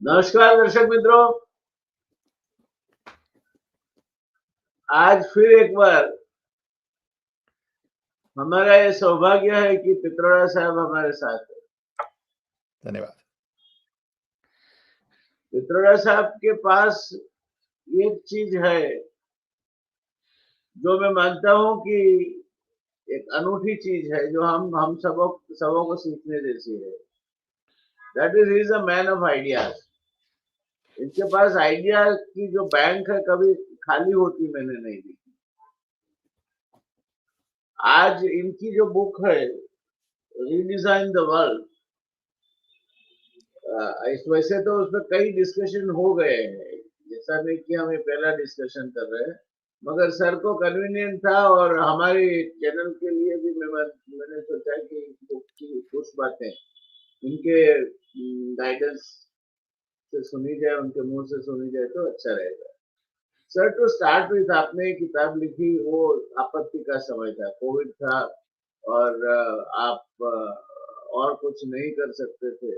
नमस्कार दर्शक मित्रों, आज फिर एक बार हमारा ये सौभाग्य है कि पित्रोड़ा साहब हमारे साथ है। धन्यवाद। पित्रोड़ा साहब के पास एक चीज है जो मैं मानता हूं कि एक अनूठी चीज है जो हम सबों को सीखने जैसी है। That is is a man of ideas. इनके पास आइडिया की जो बैंक है कभी खाली होती मैंने नहीं देखी। आज इनकी जो बुक है रीडिजाइन द वर्ल्ड, इस वैसे तो उसमें कई डिस्कशन हो गए हैं, जैसा नहीं कि हम ये पहला डिस्कशन कर रहे हैं, मगर सर को कन्वीनियंट था और हमारे चैनल के लिए भी मैंने सोचा कि कुछ बातें इनके गाइडेंस से सुनी जाए, उनके मुंह से सुनी जाए तो अच्छा रहेगा। सर, टू स्टार्ट विथ, आपने एक किताब लिखी, वो आपत्ति का समय था, कोविड था और आप और कुछ नहीं कर सकते थे,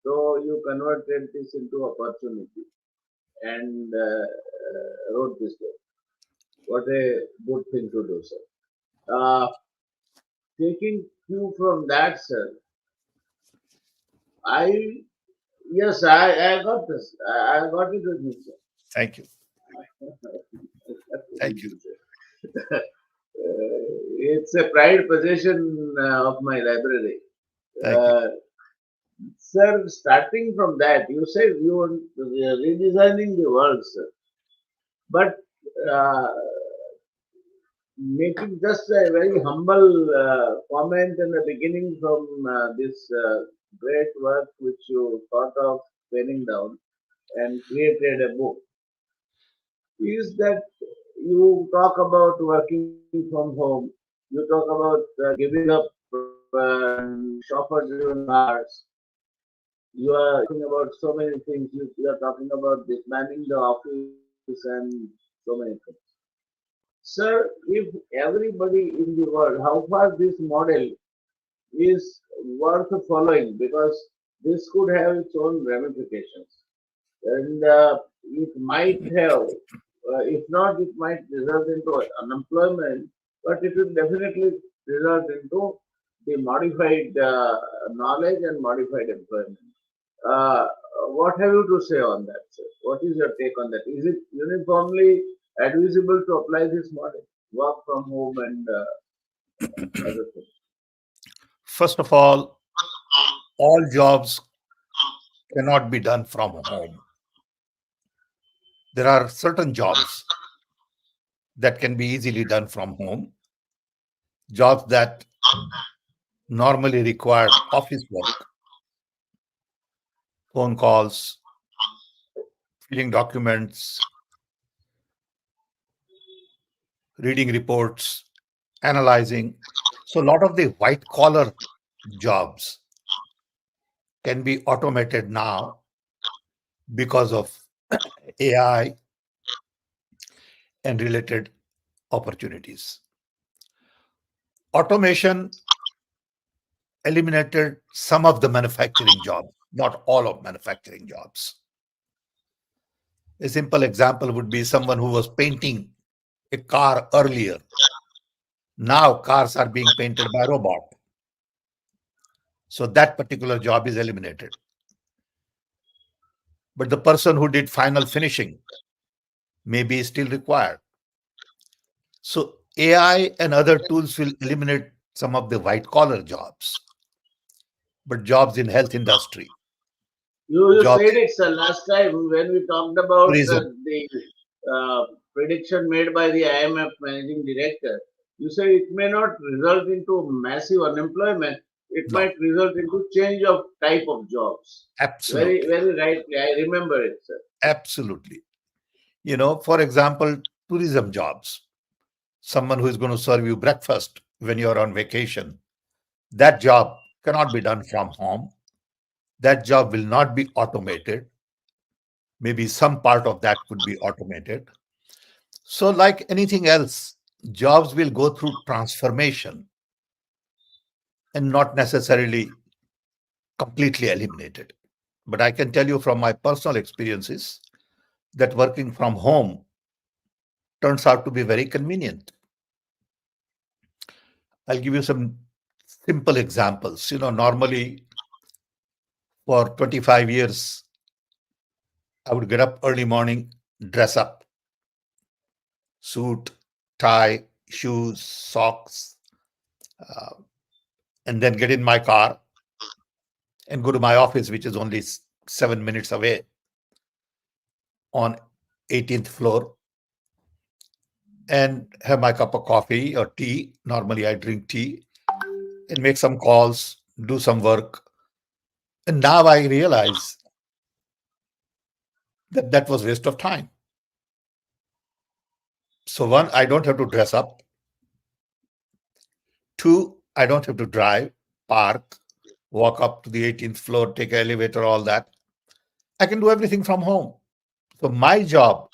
so you converted this into opportunity and wrote this book. What a good thing to do, sir. Taking cue from that, sir, I got this. I got it with me, sir. Thank you. Thank you. It's a pride possession of my library. Thank you. Sir, starting from that, you said you were redesigning the world, sir. But making just a very humble comment in the beginning from this great work which you thought of penning down and created a book, is that you talk about working from home, you talk about giving up chauffeur-driven cars, you are talking about so many things, you are talking about disbanding the office and so many things. Sir, if everybody in the world, how far this model is worth following, because this could have its own ramifications. And it might have, if not, it might result into unemployment, but it will definitely result into the modified knowledge and modified employment. What have you to say on that, sir? What is your take on that? Is it uniformly advisable to apply this model, work from home and other things? First of all jobs cannot be done from home. There are certain jobs that can be easily done from home. Jobs that normally require office work, phone calls, filling documents, reading reports, analyzing. So a lot of the white collar jobs can be automated now because of AI and related opportunities. Automation eliminated some of the manufacturing jobs, not all of manufacturing jobs. A simple example would be someone who was painting a car earlier. Now cars are being painted by robot. So that particular job is eliminated. But the person who did final finishing may be still required. So AI and other tools will eliminate some of the white collar jobs, but jobs in health industry. You jobs, said it, sir, last time when we talked about tourism. the prediction made by the IMF managing director. You said it may not result into massive unemployment. It No. might result into change of type of jobs. Absolutely. Very rightly. I remember it, sir. Absolutely. For example, tourism jobs. Someone who is going to serve you breakfast when you're on vacation. That job cannot be done from home. That job will not be automated. Maybe some part of that could be automated. So like anything else, jobs will go through transformation and not necessarily completely eliminated. But I can tell you from my personal experiences that working from home turns out to be very convenient. I'll give you some simple examples. Normally for 25 years, I would get up early morning, dress up, suit, tie, shoes, socks, uh, and then get in my car and go to my office, which is only 7 minutes away on 18th floor, and have my cup of coffee or tea. Normally, I drink tea and make some calls, do some work. And now I realize that that was waste of time. So one, I don't have to dress up. Two, I don't have to drive, park, walk up to the 18th floor, take an elevator, all that. I can do everything from home. So my job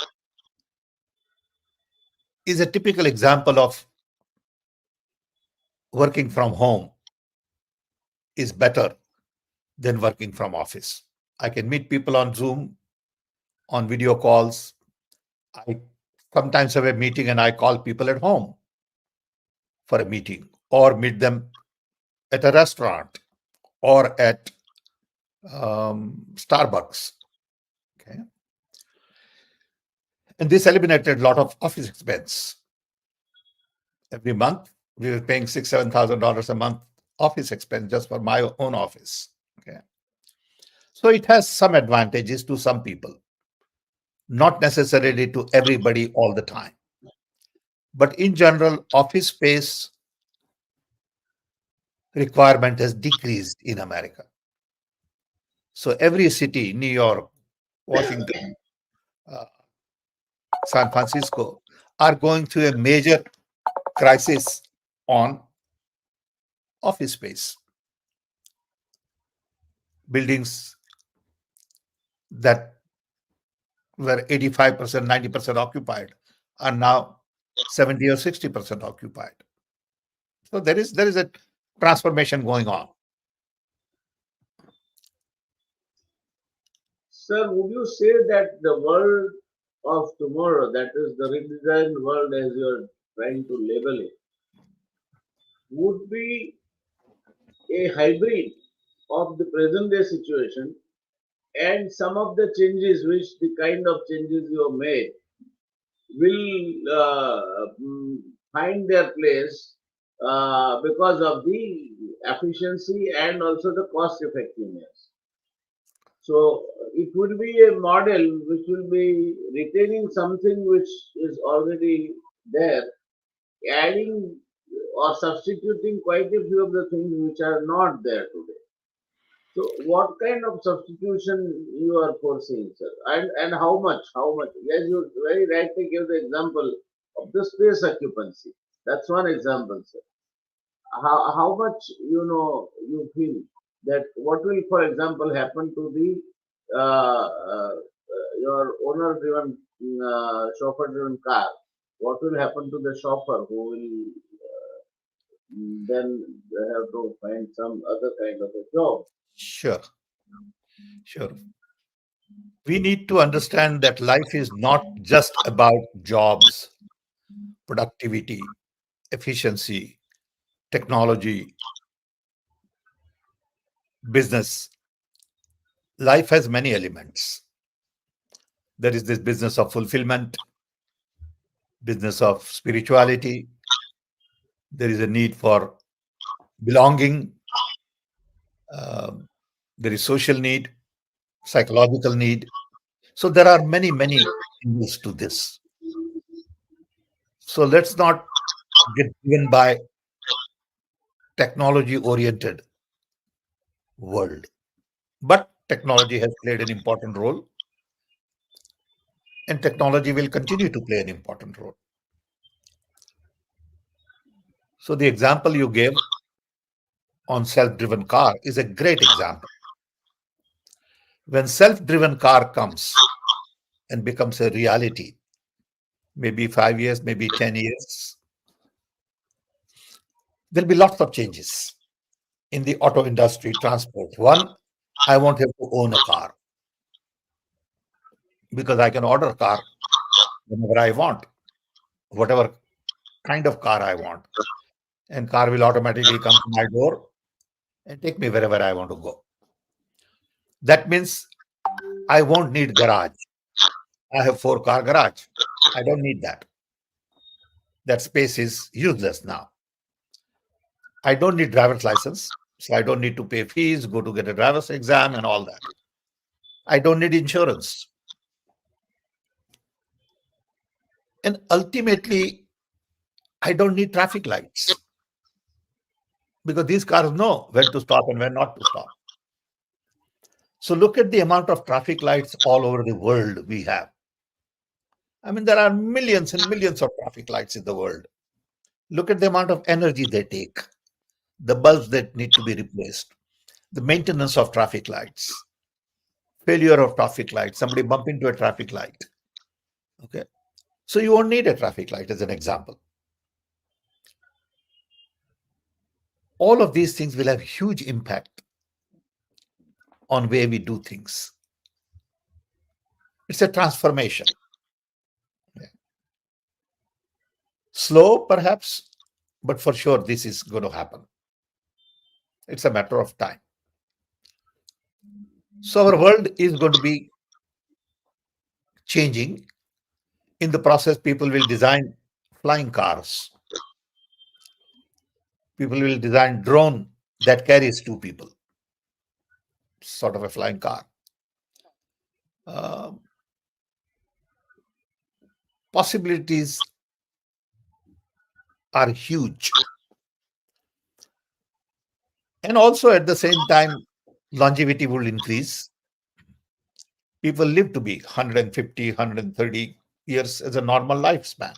is a typical example of working from home is better than working from office. I can meet people on Zoom, on video calls. I sometimes have a meeting and I call people at home for a meeting or meet them at a restaurant or at Starbucks. Okay. And this eliminated a lot of office expense. Every month, we were paying $6,000-7,000 a month office expense just for my own office. Okay. So it has some advantages to some people, not necessarily to everybody all the time. But in general, office space requirement has decreased in America. So every city, New York, Washington, uh, San Francisco, are going through a major crisis on office space. Buildings that were 85%, 90% occupied are now 70 or 60% occupied. So there is a transformation going on. Sir, would you say that the world of tomorrow, that is the redesigned world as you're trying to label it, would be a hybrid of the present day situation and some of the changes, which the kind of changes you have made, will find their place because of the efficiency and also the cost effectiveness. So it would be a model which will be retaining something which is already there, adding or substituting quite a few of the things which are not there today. So what kind of substitution you are foreseeing, sir? And how much? How much? Yes, you very rightly give the example of the space occupancy. That's one example, sir. How much you feel that what will, for example, happen to the your owner driven chauffeur driven car? What will happen to the chauffeur who will then have to find some other kind of a job? Sure, sure. We need to understand that life is not just about jobs, productivity, efficiency, technology, business. Life has many elements. There is this business of fulfillment, business of spirituality. There is a need for belonging. um, there is social need, psychological need. So there are many, many angles to this. So let's not get driven by technology oriented world. But technology has played an important role, and technology will continue to play an important role. So the example you gave on self-driven car is a great example. When self-driven car comes and becomes a reality, maybe 5 years, maybe 10 years, there'll be lots of changes in the auto industry, transport. One, I won't have to own a car because I can order a car whenever I want, whatever kind of car I want. And car will automatically come to my door and take me wherever I want to go. That means I won't need garage. I have four-car garage. I don't need that. That space is useless now. I don't need driver's license, so I don't need to pay fees, go to get a driver's exam and all that. I don't need insurance. And ultimately, I don't need traffic lights because these cars know when to stop and when not to stop. So look at the amount of traffic lights all over the world we have. I mean, there are millions and millions of traffic lights in the world. Look at the amount of energy they take, the bulbs that need to be replaced, the maintenance of traffic lights, failure of traffic lights, somebody bump into a traffic light. Okay. So you won't need a traffic light as an example. All of these things will have huge impact on where we do things. It's a transformation. Yeah. Slow, perhaps, but for sure this is going to happen. It's a matter of time. So our world is going to be changing. In the process, people will design flying cars. People will design drone that carries two people, sort of a flying car. Uh, Possibilities are huge. And also at the same time, longevity will increase. People live to be 150, 130 years as a normal lifespan,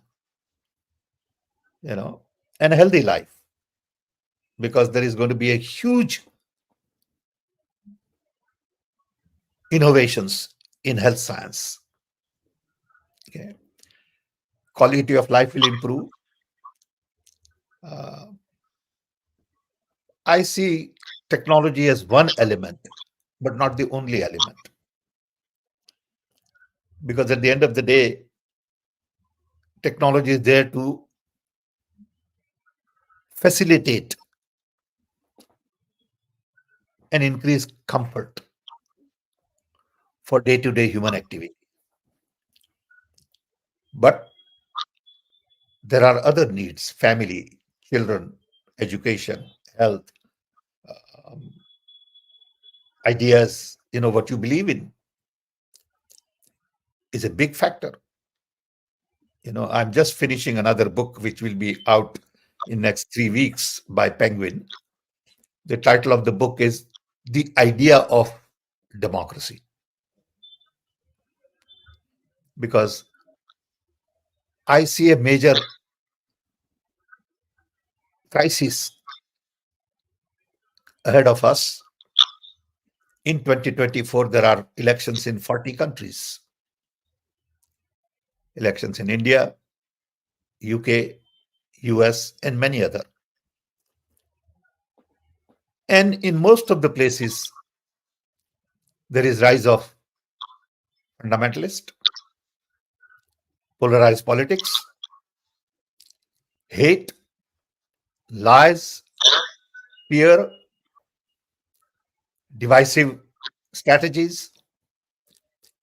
you know, and a healthy life because there is going to be a huge innovations in health science. Okay. Quality of life will improve. Uh, I see technology as one element, but not the only element. Because at the end of the day, technology is there to facilitate and increase comfort for day to day human activity. But there are other needs family, children, education, health, um, ideas, what you believe in is a big factor. I'm just finishing another book which will be out in next 3 weeks by Penguin. The title of the book is The Idea of Democracy. Because I see a major crisis ahead of us. In 2024, there are elections in 40 countries. Elections in India, UK, US, and many other. And in most of the places, there is rise of fundamentalist, polarized politics, hate, lies, fear, divisive strategies,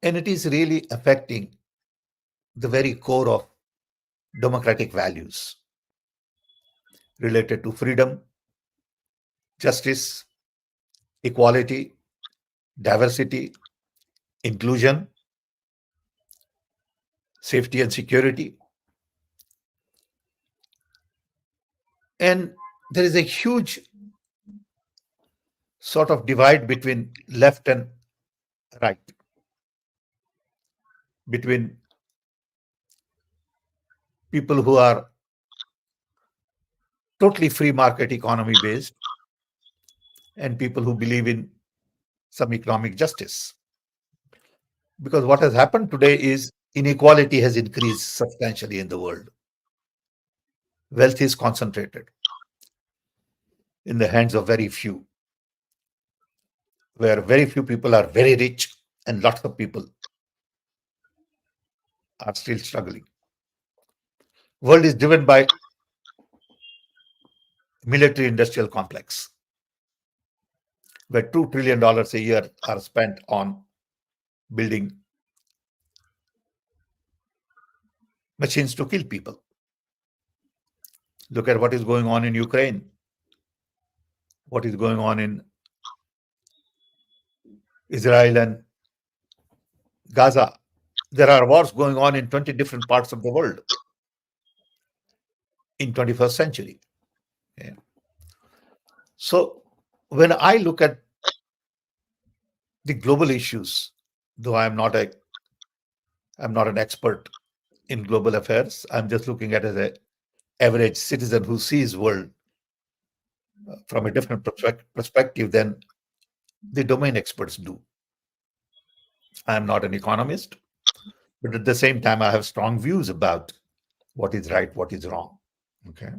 and it is really affecting the very core of democratic values related to freedom, justice, equality, diversity, inclusion, safety and security. And there is a huge sort of divide between left and right, between people who are totally free market economy based and people who believe in some economic justice. Because what has happened today is inequality has increased substantially in the world. Wealth is concentrated in the hands of very few. where very few people are very rich and lots of people are still struggling. World is driven by military industrial complex, where $2 trillion a year are spent on building machines to kill people. Look at what is going on in Ukraine, what is going on in Israel and Gaza. There are wars going on in 20 different parts of the world in 21st century. Yeah. So when I look at the global issues, though I'm not an expert in global affairs, I'm just looking at it as an average citizen who sees world from a different perspective than the domain experts do. I'm not an economist, but at the same time, I have strong views about what is right, what is wrong. Okay.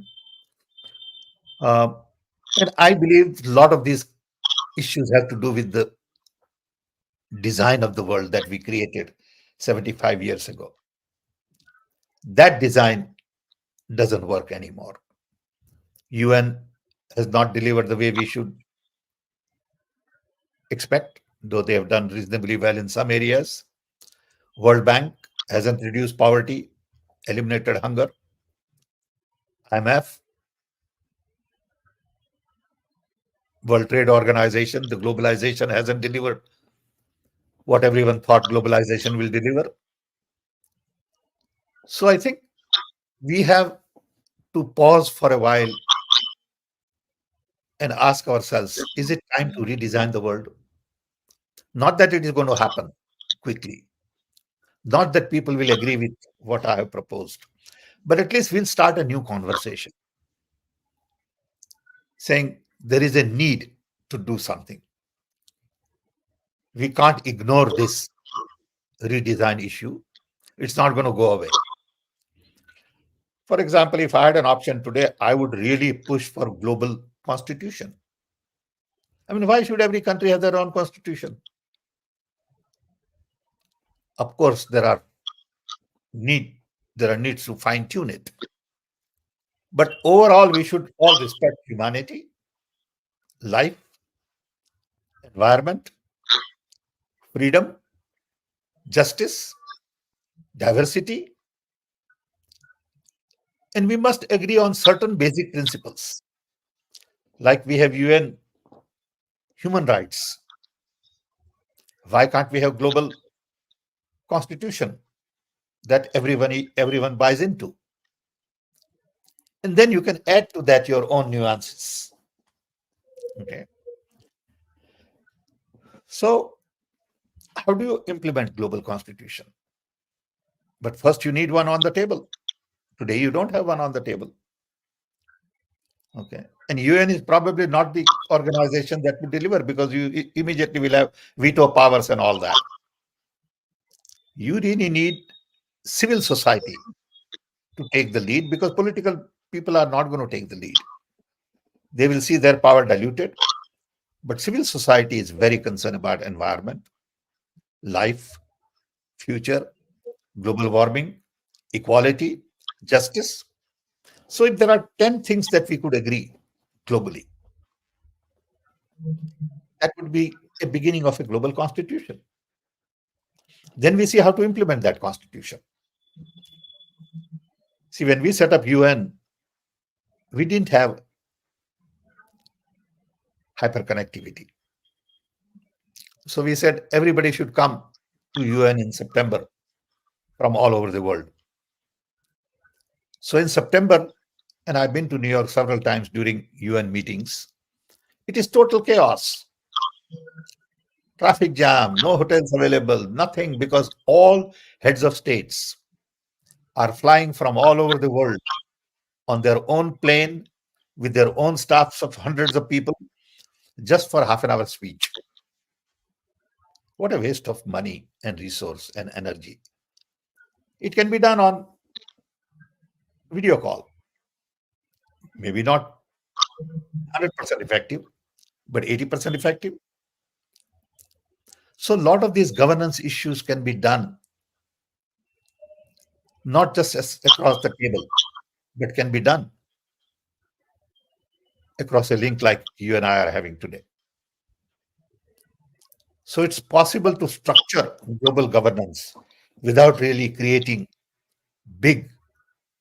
Uh, and I believe a lot of these issues have to do with the design of the world that we created 75 years ago. That design doesn't work anymore. UN has not delivered the way we should expect, though they have done reasonably well in some areas. World Bank hasn't reduced poverty, eliminated hunger. IMF, World Trade Organization, the globalization hasn't delivered what everyone thought globalization will deliver. So I think we have to pause for a while and ask ourselves, is it time to redesign the world? Not that it is going to happen quickly, not that people will agree with what I have proposed, but at least we'll start a new conversation saying there is a need to do something. We can't ignore this redesign issue. It's not going to go away. For example, if I had an option today, I would really push for global constitution. I mean, why should every country have their own constitution? Of course, need there are needs to fine tune it. But overall, we should all respect humanity, life, environment, freedom, justice, diversity, and we must agree on certain basic principles. Like we have UN human rights. Why can't we have global constitution that everyone buys into? And then you can add to that your own nuances. Okay. So how do you implement global constitution? But first you need one on the table. Today you don't have one on the table. Okay. And UN is probably not the organization that will deliver because you immediately will have veto powers and all that. You really need civil society to take the lead because political people are not going to take the lead. They will see their power diluted. But civil society is very concerned about environment, life, future, global warming, equality, justice. So if there are 10 things that we could agree globally, that would be a beginning of a global constitution. Then we see how to implement that constitution. See, when we set up UN, we didn't have hyperconnectivity. So we said everybody should come to UN in September from all over the world. So in September, and I've been to New York several times during UN meetings, it is total chaos. Traffic jam, no hotels available, nothing, because all heads of states are flying from all over the world on their own plane with their own staffs of hundreds of people just for half an hour speech. What a waste of money and resource and energy. It can be done on video call. Maybe not 100% effective, but 80% effective. So a lot of these governance issues can be done not just across the table, but can be done across a link like you and I are having today. So it's possible to structure global governance without really creating big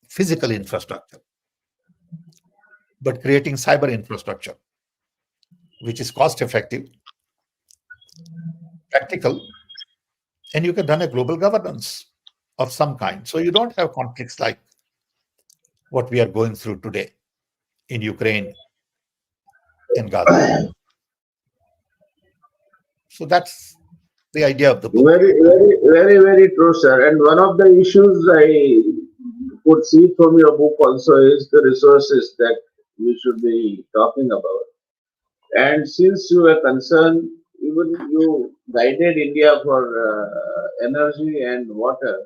physical infrastructure, but creating cyber infrastructure, which is cost effective, practical, and you can run a global governance of some kind. So you don't have conflicts like what we are going through today in Ukraine and Gaza. So that's the idea of the book. Very, very, very, very true, sir. And one of the issues I could see from your book also is the resources that we should be talking about. And since you were concerned, even you guided India for energy and water,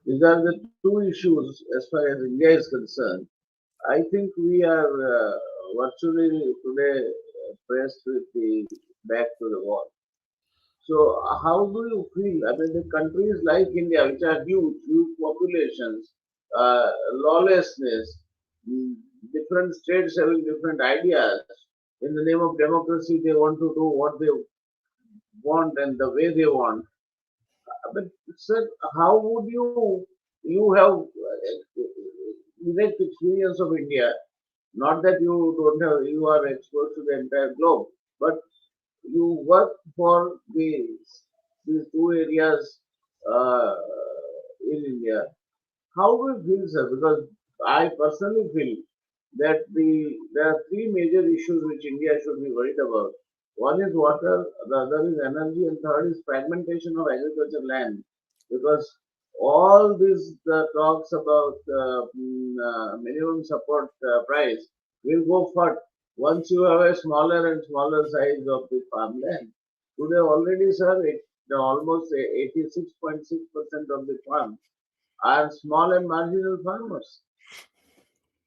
these are the two issues as far as India is concerned. I think we are virtually today pressed with the back to the wall. So, how do you feel? I mean, the countries like India, which are huge, huge populations, lawlessness, mm, different states having different ideas. In the name of democracy, they want to do what they want and the way they want. But, sir, how would you have direct experience of India? Not that you don't have, you are exposed to the entire globe, but you work for these two areas uh, in India. How do you feel, sir? Because I personally feel that there are three major issues which India should be worried about. One is water, the other is energy, and third is fragmentation of agricultural land. Because all these talks about minimum support price will go further once you have a smaller and smaller size of the farmland. Today already, sir, almost 86.6% of the farms are small and marginal farmers.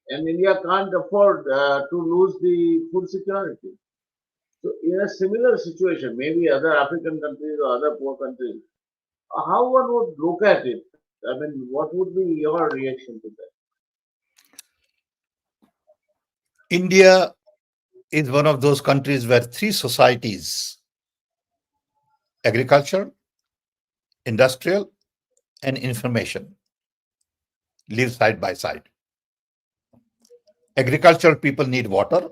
And India can't afford to lose the food security. So, in a similar situation, maybe other African countries or other poor countries, how one would look at it? I mean, what would be your reaction to that? India is one of those countries where three societies, agriculture, industrial, and information, live side by side. Agricultural people need water,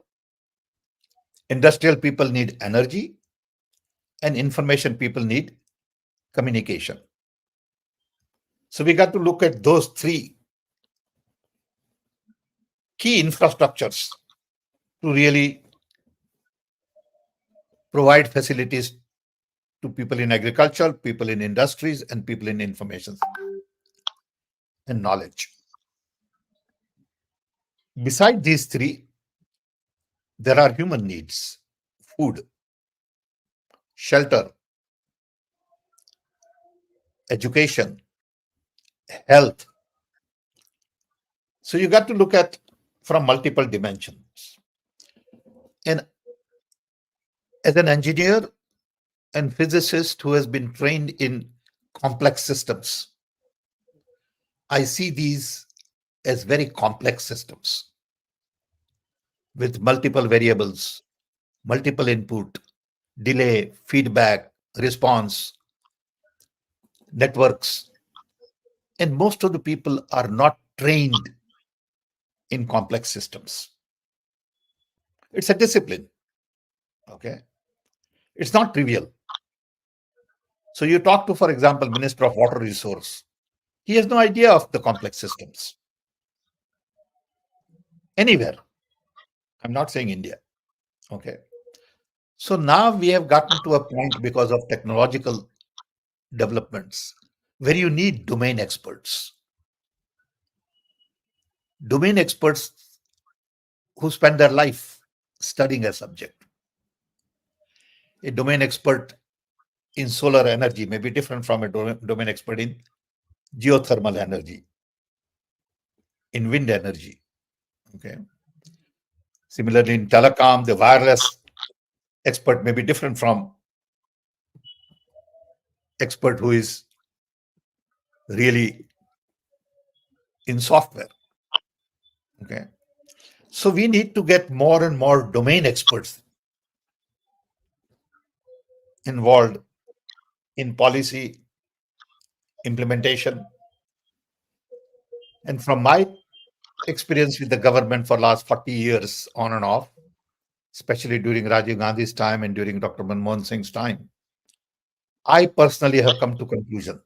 industrial people need energy, and information people need communication. So we got to look at those three key infrastructures to really provide facilities to people in agriculture, people in industries, and people in information and knowledge. Beside these three, there are human needs: food, shelter, education, health. So you got to look at from multiple dimensions. And as an engineer and physicist who has been trained in complex systems, I see these as very complex systems with multiple variables, multiple input, delay, feedback, response, networks. And most of the people are not trained in complex systems. It's a discipline. Okay. It's not trivial. So you talk to, for example, Minister of Water Resource. He has no idea of the complex systems anywhere. I'm not saying India. Okay. So now we have gotten to a point because of technological developments where you need domain experts who spend their life studying a subject. A domain expert in solar energy may be different from a domain expert in geothermal energy, in wind energy. Okay. Similarly, in telecom, the wireless expert may be different from expert who is really in software. Okay. So we need to get more and more domain experts involved in policy implementation. And from my experience with the government for last 40 years on and off, especially during Rajiv Gandhi's time and during Dr. Manmohan Singh's time, I personally have come to conclusion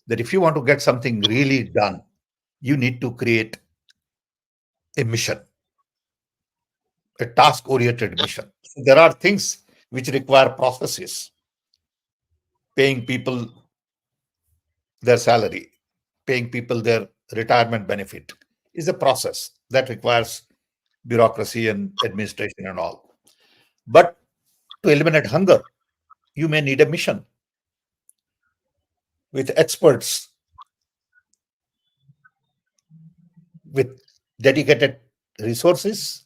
that if you want to get something really done, you need to create a mission, a task-oriented mission. So there are things which require processes, paying people their salary, paying people their retirement benefit is a process that requires bureaucracy and administration and all. But to eliminate hunger, you may need a mission with experts, with dedicated resources,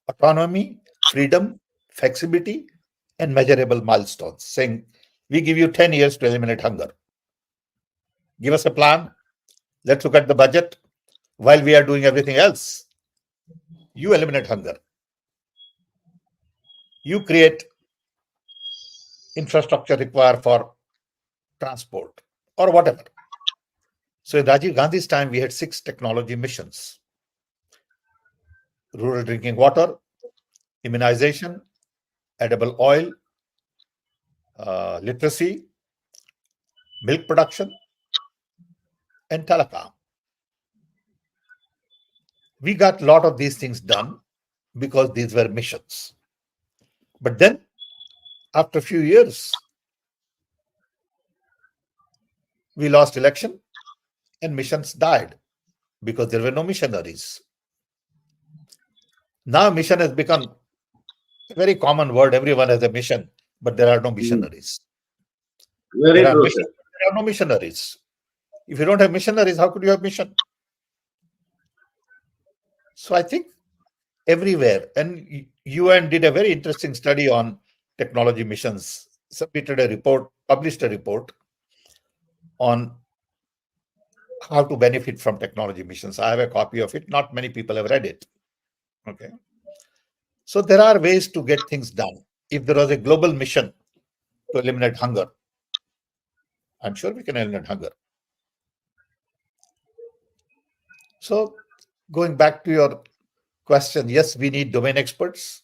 autonomy, freedom, flexibility, and measurable milestones, saying, we give you 10 years to eliminate hunger. Give us a plan. Let's look at the budget while we are doing everything else. You eliminate hunger. You create infrastructure required for transport or whatever. So in Rajiv Gandhi's time, we had 6 technology missions: rural drinking water, immunization, edible oil, literacy, milk production, and telecom. We got a lot of these things done because these were missions. But then, after a few years, we lost election and missions died because there were no missionaries. Now, mission has become a very common word. Everyone has a mission, but there are no Hmm. missionaries. There Very are true, missions, sir. but there are no missionaries. If you don't have missionaries, how could you have mission? So I think everywhere, and UN did a very interesting study on technology missions, submitted a report, published a report on how to benefit from technology missions. I have a copy of it. Not many people have read it. Okay. So there are ways to get things done. If there was a global mission to eliminate hunger, I'm sure we can eliminate hunger. So going back to your question, yes, we need domain experts.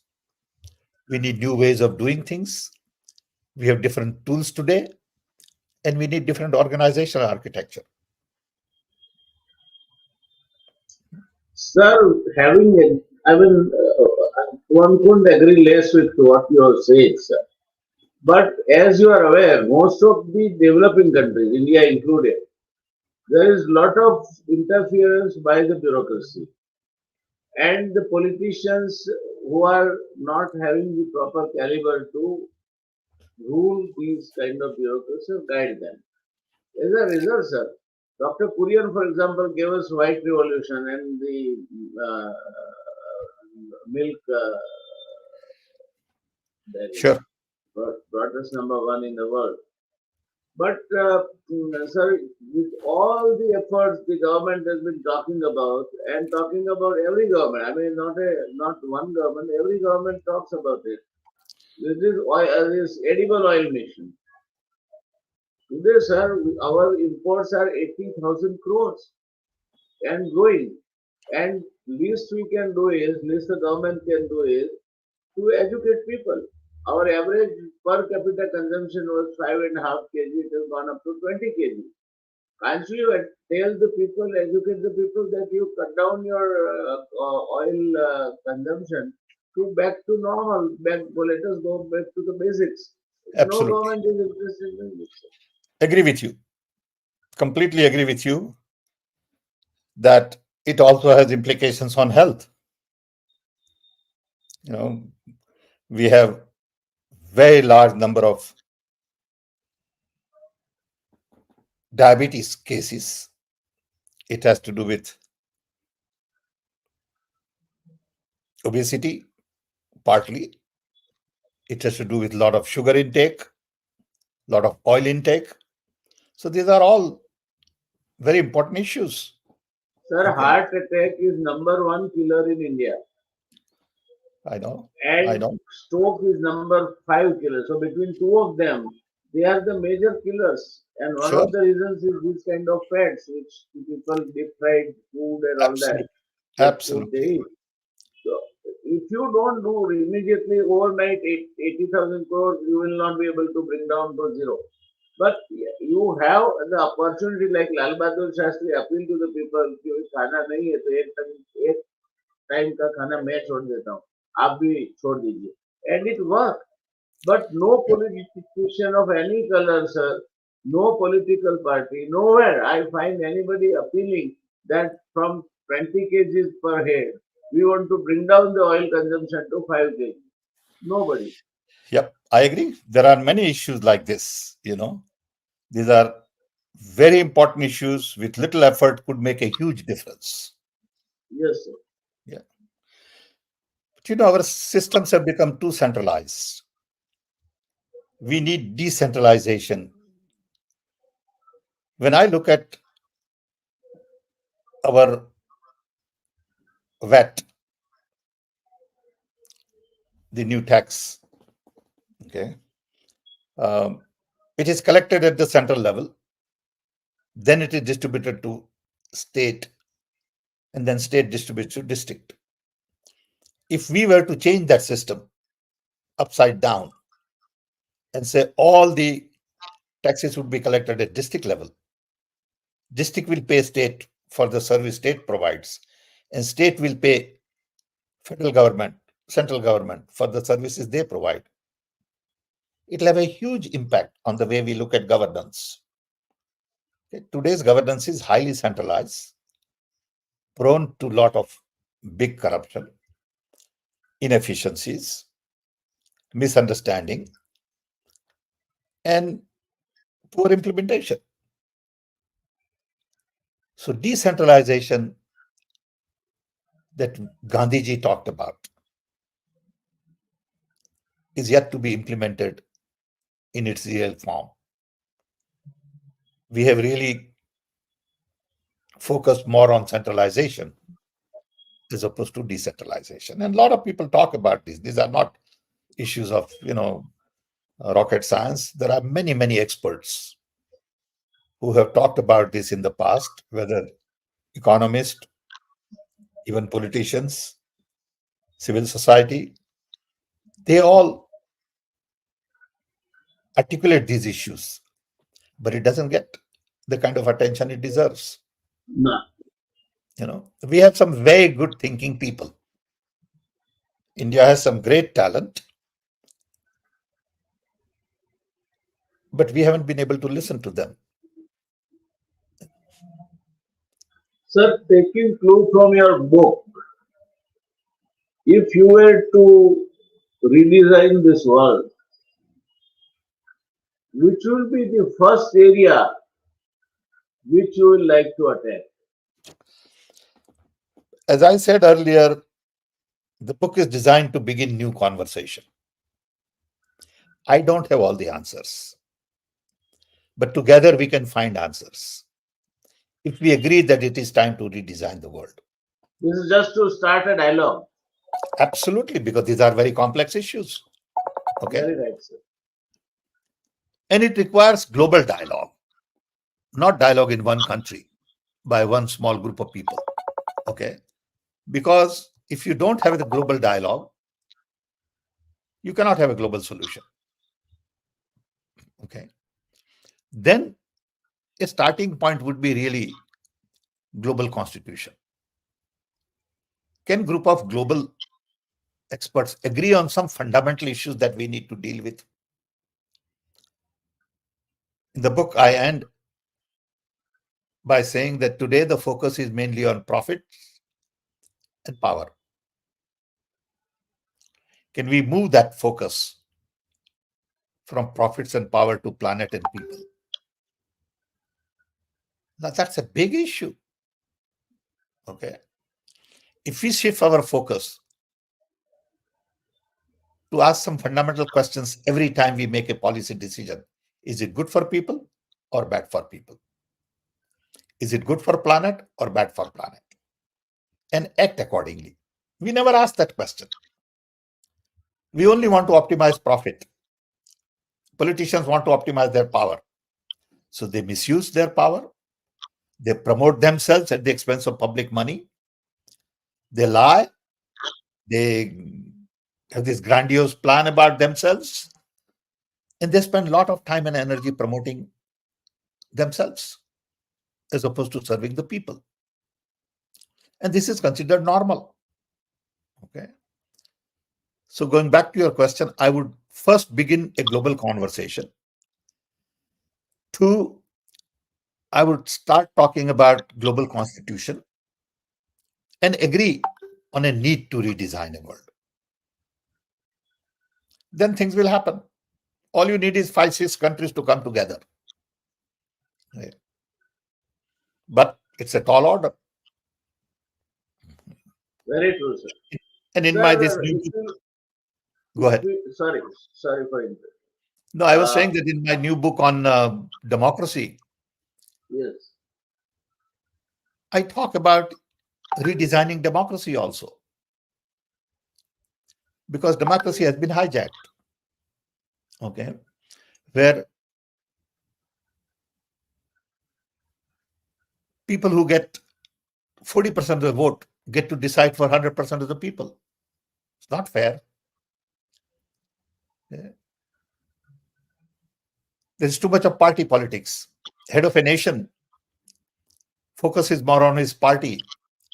We need new ways of doing things. We have different tools today, and we need different organizational architecture. Sir, one couldn't agree less with what you have said, sir. But as you are aware, most of the developing countries, India included, there is lot of interference by the bureaucracy and the politicians who are not having the proper caliber to rule these kind of bureaucracy or guide them. As a result, sir, Dr. Kurian, for example, gave us white revolution and the milk dairy, Sure. brought us number one in the world. But, sir, with all the efforts the government has been talking about and talking about every government, I mean, not one government, every government talks about it. This edible oil mission. Today, sir, our imports are 80,000 crores and growing. And least we can do is, least the government can do is to educate people. Our average per capita consumption was 5.5 kg. It has gone up to 20 kg. Can't you tell the people, educate the people that you cut down your oil consumption to back to normal? Let us go back to the basics. No Absolutely. government is interested in this. Agree with you. Completely agree with you that it also has implications on health. You know, we have very large number of diabetes cases. It has to do with obesity, partly. It has to do with a lot of sugar intake. lot of oil intake. So these are all very important issues. Sir, Okay, heart attack is number one killer in India, I know, I and know. stroke is number five killer. So between two of them, they are the major killers. And one Sure, of the reasons is this kind of fats, which people deep fried food and all that, absolutely, that food they absolutely. eat. So if you don't do immediately overnight 80,000 crores, you will not be able to bring down to zero. But you have the opportunity, like Lal Bahadur Shastri appeal to the people कि खाना नहीं है तो एक time का खाना मैं छोड़ देता हूँ, आप भी छोड़ दीजिए, and it worked. But no Yep. politician of any color, sir, no political party, nowhere I find anybody appealing that from 20 kgs per head, we want to bring down the oil consumption to 5 kg. Nobody. Yep, I agree. There are many issues like this. These are very important issues. With little effort, could make a huge difference. Yes, sir. Yeah, but our systems have become too centralized. We need decentralization. When I look at our VAT, the new tax, okay, um, it is collected at the central level, then it is distributed to state, and then state distributes to district. If we were to change that system upside down and say all the taxes would be collected at district level, district will pay state for the service state provides, and state will pay federal government, central government for the services they provide. It'll have a huge impact on the way we look at governance. Okay, today's governance is highly centralized, prone to a lot of big corruption, inefficiencies, misunderstanding, and poor implementation. So decentralization that Gandhiji talked about is yet to be implemented in its real form. We have really focused more on centralization as opposed to decentralization. And a lot of people talk about this. These are not issues of, rocket science. There are many, many experts who have talked about this in the past, whether economists, even politicians, civil society, they all articulate these issues, but it doesn't get the kind of attention it deserves. No. We have some very good thinking people. India has some great talent, but we haven't been able to listen to them. Sir, taking clue from your book, if you were to redesign this world, which will be the first area which you will like to attack? As I said earlier, the book is designed to begin new conversation. I don't have all the answers, but together we can find answers if we agree that it is time to redesign the world. This is just to start a dialogue. Absolutely, because these are very complex issues. Okay. Very right, sir. And it requires global dialogue, not dialogue in one country by one small group of people. Okay. Because if you don't have the global dialogue, you cannot have a global solution. Okay. Then a starting point would be really global constitution. Can group of global experts agree on some fundamental issues that we need to deal with? In the book, I end by saying that today the focus is mainly on profit and power. Can we move that focus from profits and power to planet and people? Now, that's a big issue. Okay. If we shift our focus to ask some fundamental questions every time we make a policy decision, Is it good for people or bad for people? Is it good for planet or bad for planet? And act accordingly. We never ask that question. We only want to optimize profit. Politicians want to optimize their power. So they misuse their power. They promote themselves at the expense of public money. They lie. They have this grandiose plan about themselves. And they spend a lot of time and energy promoting themselves as opposed to serving the people. And this is considered normal. Okay. So going back to your question, I would first begin a global conversation. Two, I would start talking about global constitution and agree on a need to redesign a world. Then things will happen. All you need is 5, 6 countries to come together. Right? But it's a tall order. Very true, sir. And in my this Sir, new book, go ahead. sorry for interrupting. No, I was Uh, saying that in my new book on democracy, yes. I talk about redesigning democracy also, because democracy has been hijacked. Okay, where people who get 40% of the vote get to decide for 100% of the people. It's not fair. Yeah. There's too much of party politics. Head of a nation focuses more on his party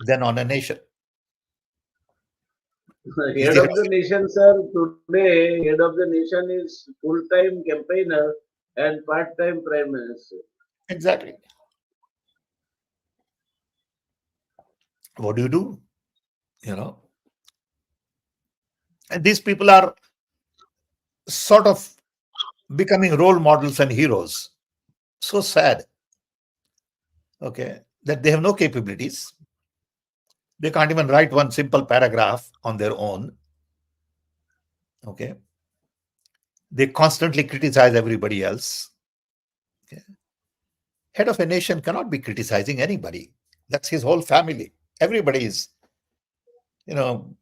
than on a nation. He's Head the of the nation, sir, today, head of the nation is full-time campaigner and part-time prime minister. exactly. What do you do? You know, and these people are sort of becoming role models and heroes. So sad. Okay, that they have no capabilities. They can't even write one simple paragraph on their own. Okay, they constantly criticize everybody else. Okay. Head of a nation cannot be criticizing anybody. That's his whole family. Everybody is, you know,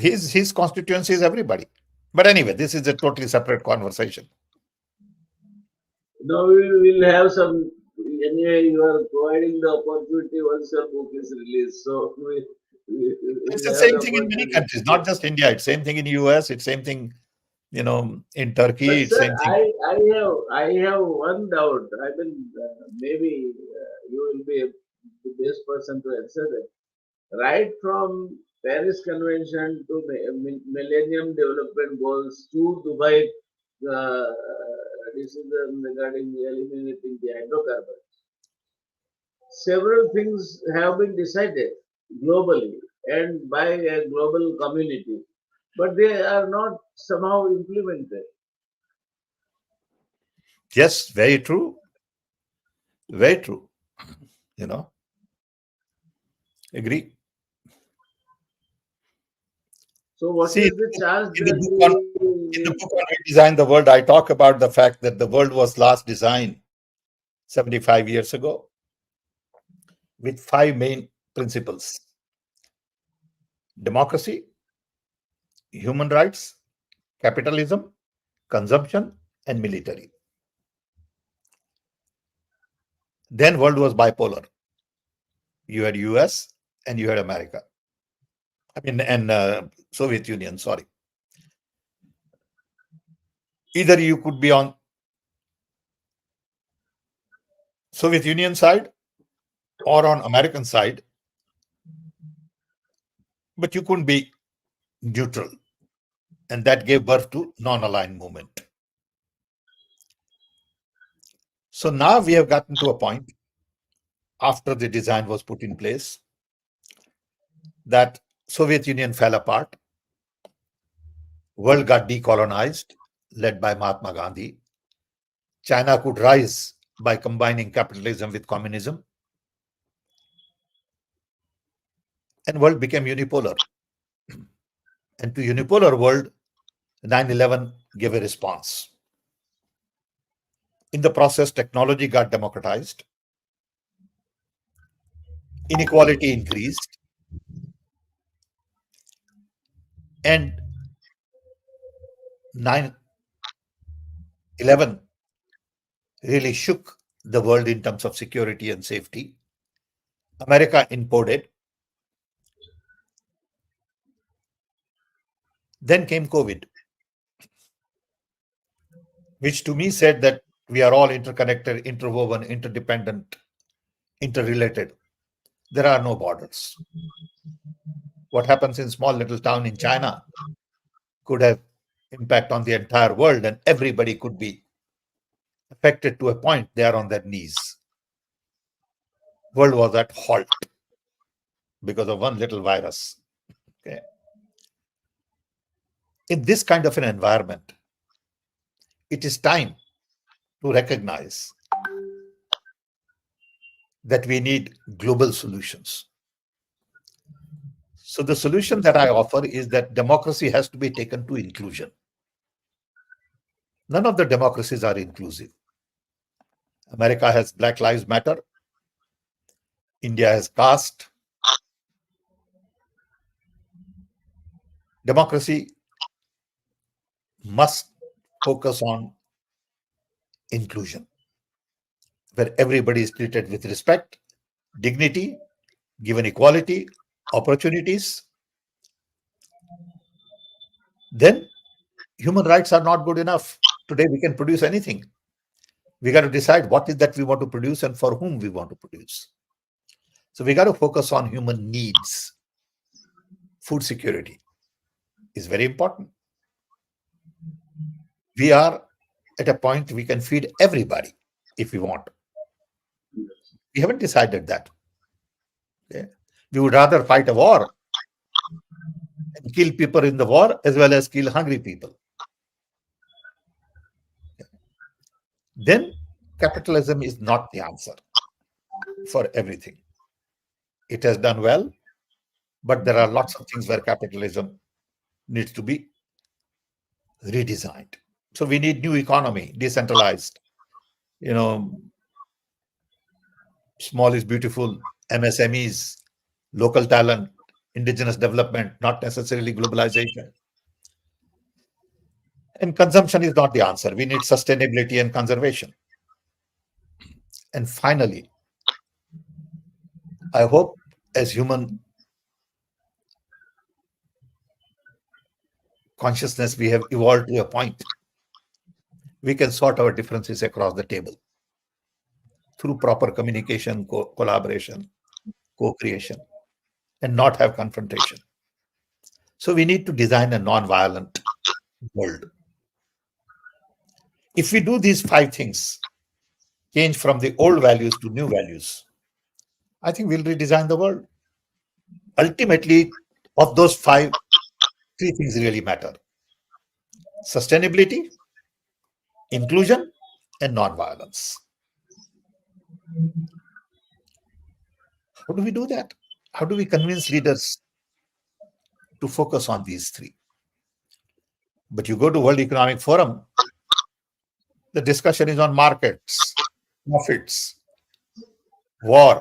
his constituency is everybody. But anyway, this is a totally separate conversation. Now we will have some. Anyway, you are providing the opportunity once your book is released, so we It's will the have same the thing in many opportunity to countries, say. not just India. It's same thing in US. It's same thing, in But Turkey. It's sir, same thing. I have one doubt. I mean, maybe you will be the best person to answer that. Right from Paris Convention to Millennium Development Goals to Dubai uh, decision regarding eliminating the hydrocarbons, several things have been decided globally and by a global community, but they are not somehow implemented. Yes, very true. Very true. You know, agree. So, what See, is the chance in the that book on in the we book on Redesign the World, I talk about the fact that the world was last designed 75 years ago with 5 main principles: democracy, human rights, capitalism, consumption, and military. Then world was bipolar. You had US and you had America. I mean, and Soviet Union, sorry. Either you could be on Soviet Union side or on American side, but you couldn't be neutral. And that gave birth to non-aligned movement. So now we have gotten to a point after the design was put in place that Soviet Union fell apart, world got decolonized, led by Mahatma Gandhi. China could rise by combining capitalism with communism, and world became unipolar. And to unipolar world, 9/11 gave a response. In the process, technology got democratized, inequality increased, and 9/11 really shook the world in terms of security and safety. America imploded. Then came COVID, which to me said that we are all interconnected, interwoven, interdependent, interrelated. There are no borders. What happens in small little town in China could have impact on the entire world, and everybody could be affected to a point. They are on their knees. World was at halt because of one little virus. Okay. In this kind of an environment, it is time to recognize that we need global solutions. So the solution that I offer is that democracy has to be taken to inclusion. None of the democracies are inclusive. America has Black Lives Matter. India has caste. Democracy must focus on inclusion, where everybody is treated with respect, dignity, given equality, opportunities. Then human rights are not good enough. Today we can produce anything. We got to decide what is that we want to produce and for whom we want to produce. So we got to focus on human needs. Food security is very important. We are at a point we can feed everybody if we want. We haven't decided that. Okay? We would rather fight a war and kill people in the war as well as kill hungry people. Then capitalism is not the answer for everything. It has done well, but there are lots of things where capitalism needs to be redesigned. So we need new economy, decentralized, you know, small is beautiful, MSMEs, local talent, indigenous development, not necessarily globalization. And consumption is not the answer. We need sustainability and conservation. And finally, I hope as human consciousness, we have evolved to a point we can sort our differences across the table through proper communication, collaboration, co-creation, and not have confrontation. So we need to design a non-violent world. If we do these five things, change from the old values to new values, I think we'll redesign the world. Ultimately, of those five, three things really matter: sustainability, inclusion, and non-violence. How do we do that? How do we convince leaders to focus on these three? But you go to World Economic Forum, the discussion is on markets, profits, war,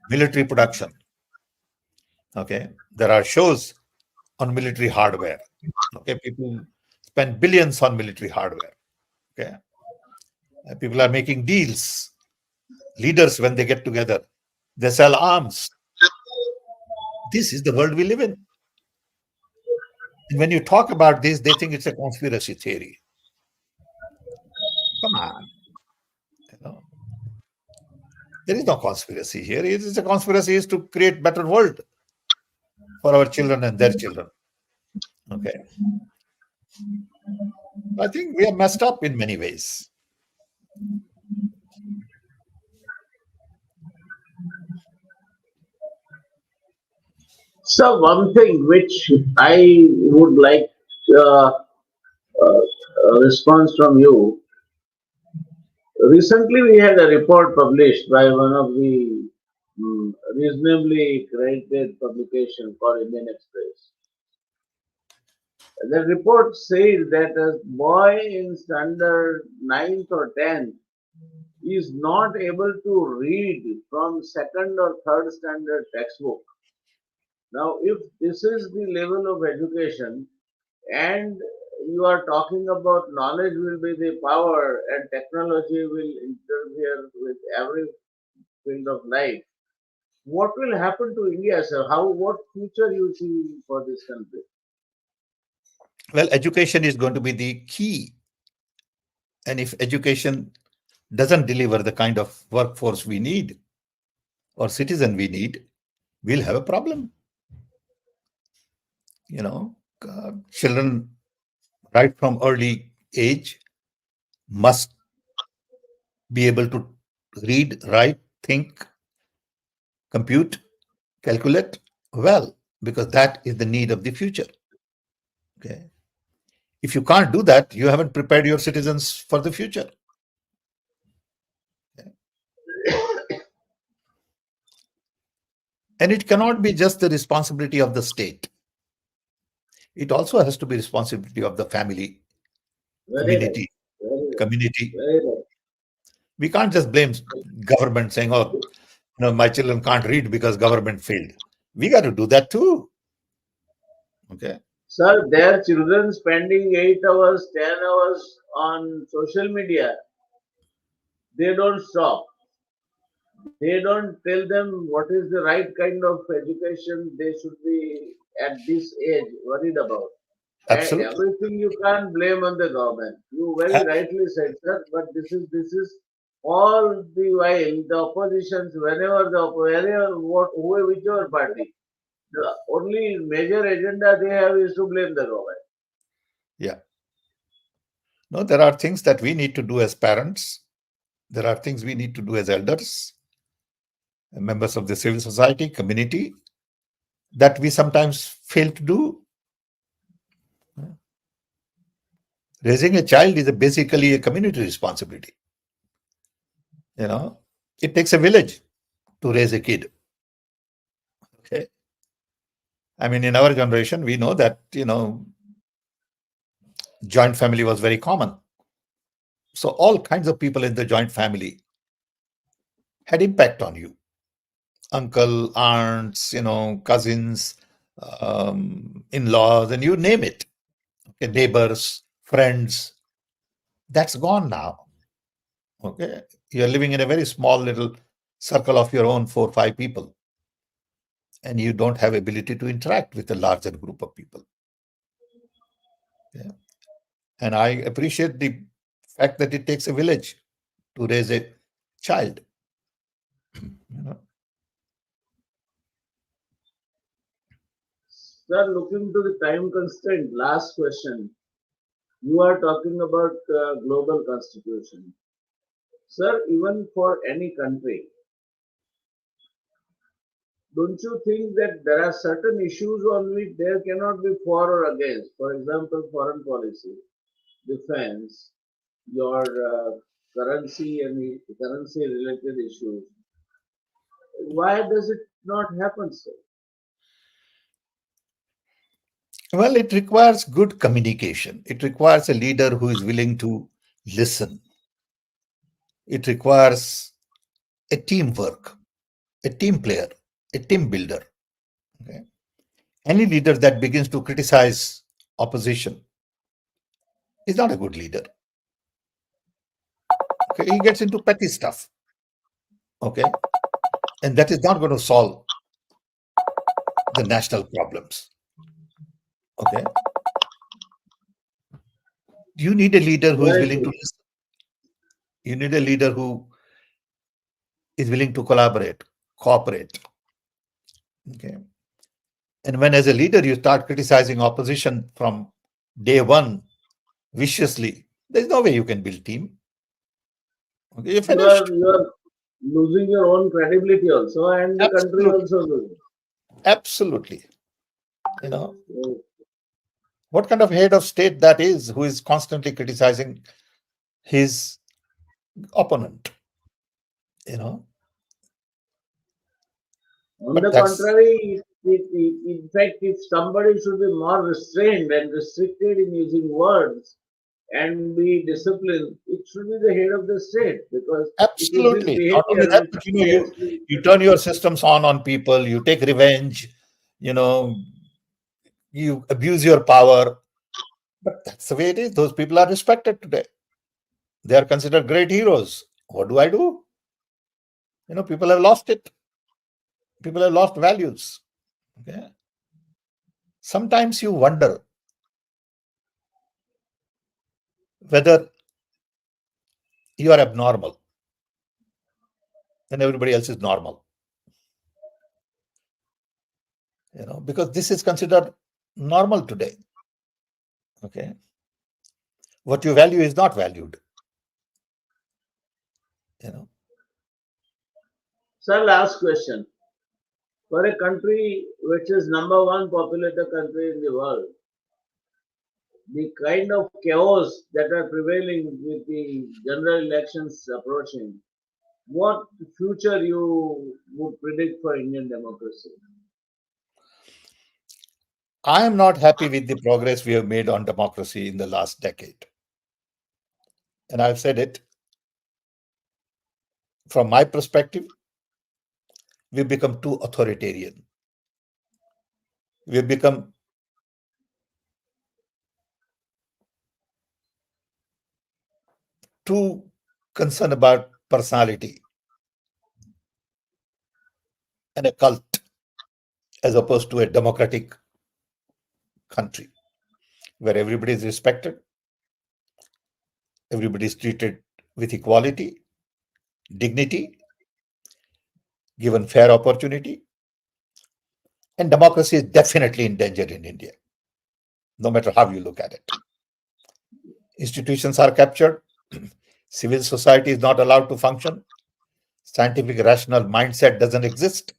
military production. Okay, there are shows on military hardware. Okay, people spend billions on military hardware. Okay, people are making deals. Leaders, when they get together, they sell arms. This is the world we live in. And when you talk about this, they think it's a conspiracy theory. Come on. You know, there is no conspiracy here. It is a conspiracy is to create better world for our children and their children. Okay. I think we are messed up in many ways. So one thing which I would like uh, a response from you. Recently, we had a report published by one of the reasonably credited publication called Indian Express, The report says that a boy in standard 9th or 10th is not able to read from second or third standard textbook. Now, if this is the level of education and you are talking about knowledge will be the power and technology will interfere with every field of life, what will happen to India, sir? What future you see for this country? Well, education is going to be the key. And if education doesn't deliver the kind of workforce we need or citizen we need, we'll have a problem. You know, children right from early age must be able to read, write, think, compute, calculate well, because that is the need of the future. Okay. If you can't do that, you haven't prepared your citizens for the future. Okay. And it cannot be just the responsibility of the state. It also has to be responsibility of the family, Very right, community, very right, community. very right. We can't just blame government saying, "Oh, no, my children can't read because government failed." We got to do that too. Okay. Sir, their children spending 8 hours, 10 hours on social media, they don't stop. They don't tell them what is the right kind of education they should be at this age worried about. And Absolutely. everything you can't blame on the government. You very A- rightly said, sir, but this is all the while the oppositions, whenever wherever, whoever, whichever party, the only major agenda they have is to blame the government. Yeah. No, there are things that we need to do as parents. There are things we need to do as elders, members of the civil society, community, that we sometimes fail to do. Raising a child is basically a community responsibility. You know, it takes a village to raise a kid. Okay. I mean, in our generation, we know that, joint family was very common. So all kinds of people in the joint family had impact on you. Uncle, aunts, cousins, in-laws, and you name it. Okay, neighbors, friends. That's gone now. Okay. You're living in a very small little circle of your own 4 or 5 people, and you don't have ability to interact with a larger group of people. Yeah. And I appreciate the fact that it takes a village to raise a child. You know. Sir, looking to the time constraint, last question. You are talking about global constitution. Sir, even for any country, don't you think that there are certain issues on which there cannot be for or against? For example, foreign policy, defense, your currency and currency related issues. Why does it not happen, sir? Well, it requires good communication. It requires a leader who is willing to listen. It requires a teamwork, a team player, a team builder. Okay? Any leader that begins to criticize opposition is not a good leader. Okay? He gets into petty stuff. Okay, and that is not going to solve the national problems. Okay, you need a leader who is Very willing to true. listen. You need a leader who is willing to collaborate, cooperate. Okay, and when as a leader you start criticizing opposition from day one viciously, there's no way you can build team. Okay, you're finished. You are losing your own credibility also, and the country Absolutely, also losing. absolutely. You know So, what kind of head of state that is who is constantly criticizing his opponent? You know, on but the that's contrary, In fact, if somebody should be more restrained and restricted in using words and be disciplined, it should be the head of the state, because it is his Absolutely. Not only behavior that, which but actually. you turn your systems on people, you take revenge, you know, you abuse your power. But that's the way it is. Those people are respected today. They are considered great heroes. What do I do? People have lost it. People have lost values. Okay. Sometimes you wonder whether you are abnormal and everybody else is normal. Because this is considered normal today. Okay. What you value is not valued. You know. So, last question. For a country which is number one populated country in the world, the kind of chaos that are prevailing with the general elections approaching, what future you would predict for Indian democracy? I am not happy with the progress we have made on democracy in the last decade. And I've said it. From my perspective, we've become too authoritarian. We've become too concerned about personality and a cult as opposed to a democratic country where everybody is respected, everybody is treated with equality, dignity, given fair opportunity. And democracy is definitely in danger in India, no matter how you look at it. Institutions are captured, civil society is not allowed to function, scientific rational mindset doesn't exist,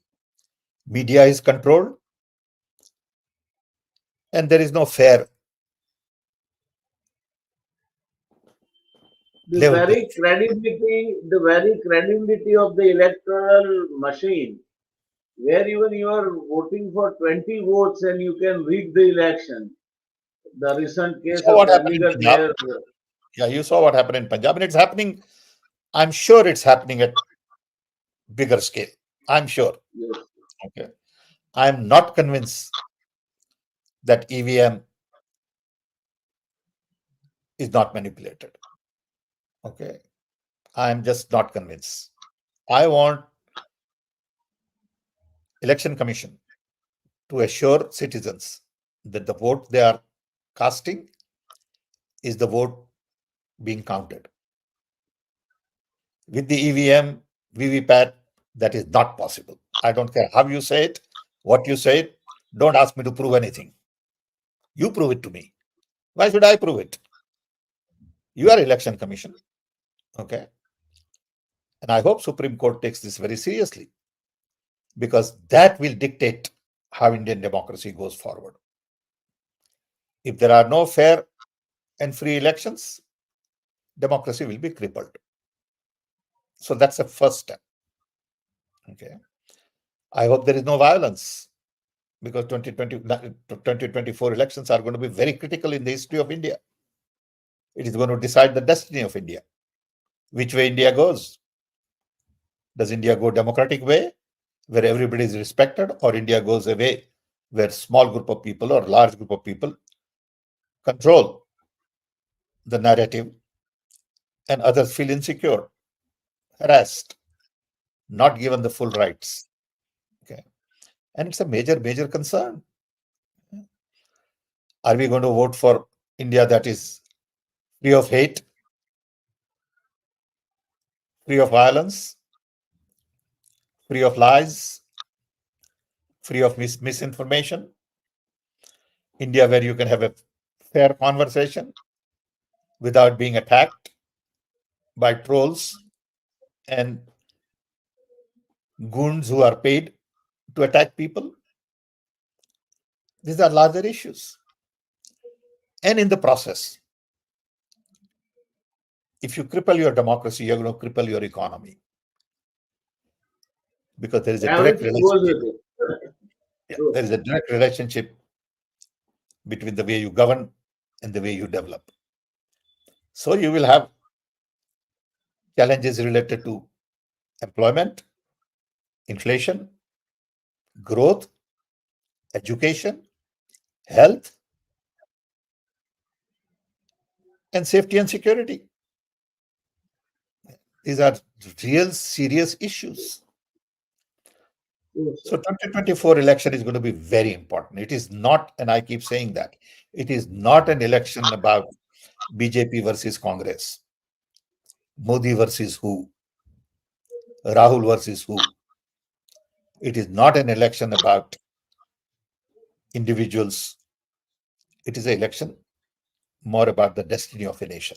media is controlled, and there is no fair level playing field. The very credibility of the electoral machine, where even you are voting for 20 votes and you can rig the election. The recent You case saw of what happened in Chandigarh, Punjab. where Yeah, you saw what happened in Punjab, and it's happening. I'm sure it's happening at bigger scale. I'm sure. yes, Okay. I'm not convinced that EVM is not manipulated. Okay. I'm just not convinced. I want election commission to assure citizens that the vote they are casting is the vote being counted. With the EVM, VVPAT, that is not possible. I don't care how you say it, what you say it. Don't ask me to prove anything. You prove it to me. Why should I prove it? You are election commission. Okay. And I hope Supreme Court takes this very seriously, because that will dictate how Indian democracy goes forward. If there are no fair and free elections, democracy will be crippled. So that's the first step. Okay. I hope there is no violence, because 2024 elections are going to be very critical in the history of India. It is going to decide the destiny of India, which way India goes. Does India go democratic way, where everybody is respected, or India goes a way where small group of people or large group of people control the narrative and others feel insecure, harassed, not given the full rights. Okay. And it's a major, major concern. Are we going to vote for India that is free of hate, free of violence, free of lies, free of misinformation? India where you can have a fair conversation without being attacked by trolls and goons who are paid to attack people? These are larger issues. And in the process, if you cripple your democracy, you're going to cripple your economy, because there is a direct everything goes relationship. with it. Yeah, True. there is a direct relationship between the way you govern and the way you develop. So you will have challenges related to employment, inflation, growth, education, health, and safety and security. These are real serious issues. True, sir. So 2024 election is going to be very important. It is not, and I keep saying that, it is not an election about BJP versus Congress, Modi versus who, Rahul versus who. It is not an election about individuals. It is an election more about the destiny of a nation.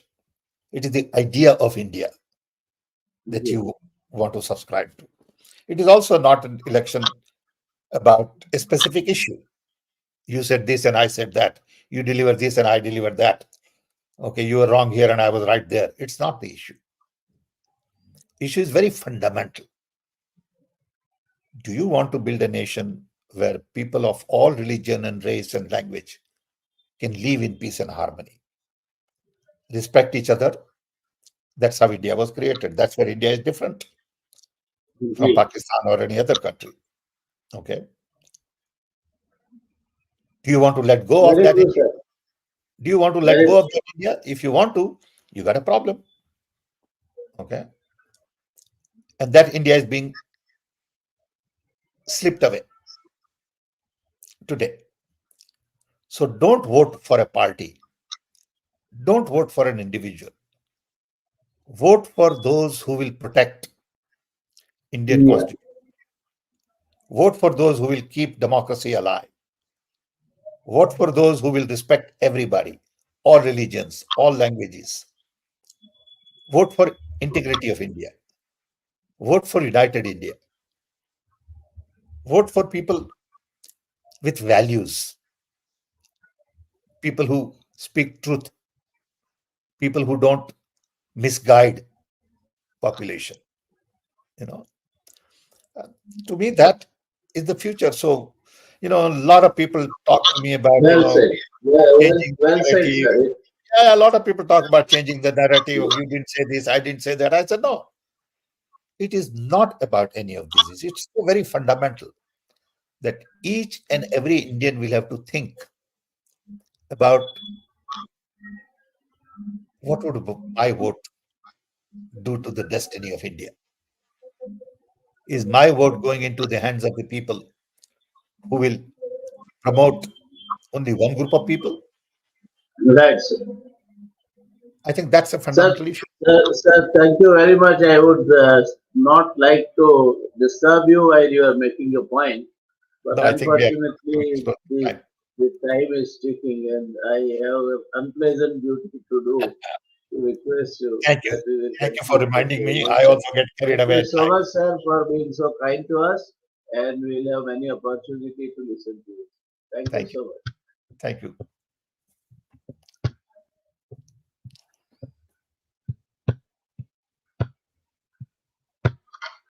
It is the idea of India that Yes. you want to subscribe to. It is also not an election about a specific issue. You said this and I said that. You deliver this and I deliver that. Okay, you were wrong here and I was right there. It's not the issue. Issue is very fundamental. Do you want to build a nation where people of all religion and race and language can live in peace and harmony, respect each other? That's how India was created. That's where India is different from Indeed. Pakistan or any other country. Okay. Do you want to let go of Very that true, India? sir. Do you want to let Very go of that India? If you want to, you got a problem. Okay. And that India is being slipped away today. So don't vote for a party. Don't vote for an individual. Vote for those who will protect Indian India. Constitution. Vote for those who will keep democracy alive. Vote for those who will respect everybody, all religions, all languages. Vote for integrity of India. Vote for united India. Vote for people with values, people who speak truth, people who don't misguide population. You know, Uh, to me that is the future. So, a lot of people talk to me about, Well said. Yeah, changing the well said, narrative. sir. Yeah, a lot of people talk about changing the narrative. You didn't say this, I didn't say that. I said, no, it is not about any of this. It's so very fundamental that each and every Indian will have to think about what would my vote do to the destiny of India. Is my vote going into the hands of the people who will promote only one group of people? Right, sir. I think that's a Sir, fundamental issue. sir, thank you very much. I would not like to disturb you while you are making your point, but No, I think we are coming unfortunately, close to time. the time is ticking, and I have an unpleasant duty to do to request you Thank you. that we will Thank you for conclude the reminding me. I session. also get carried Thank away you at so times. much, sir, for being so kind to us, and we'll have many opportunity to listen to you. Thank you Thank you. so much. Thank you.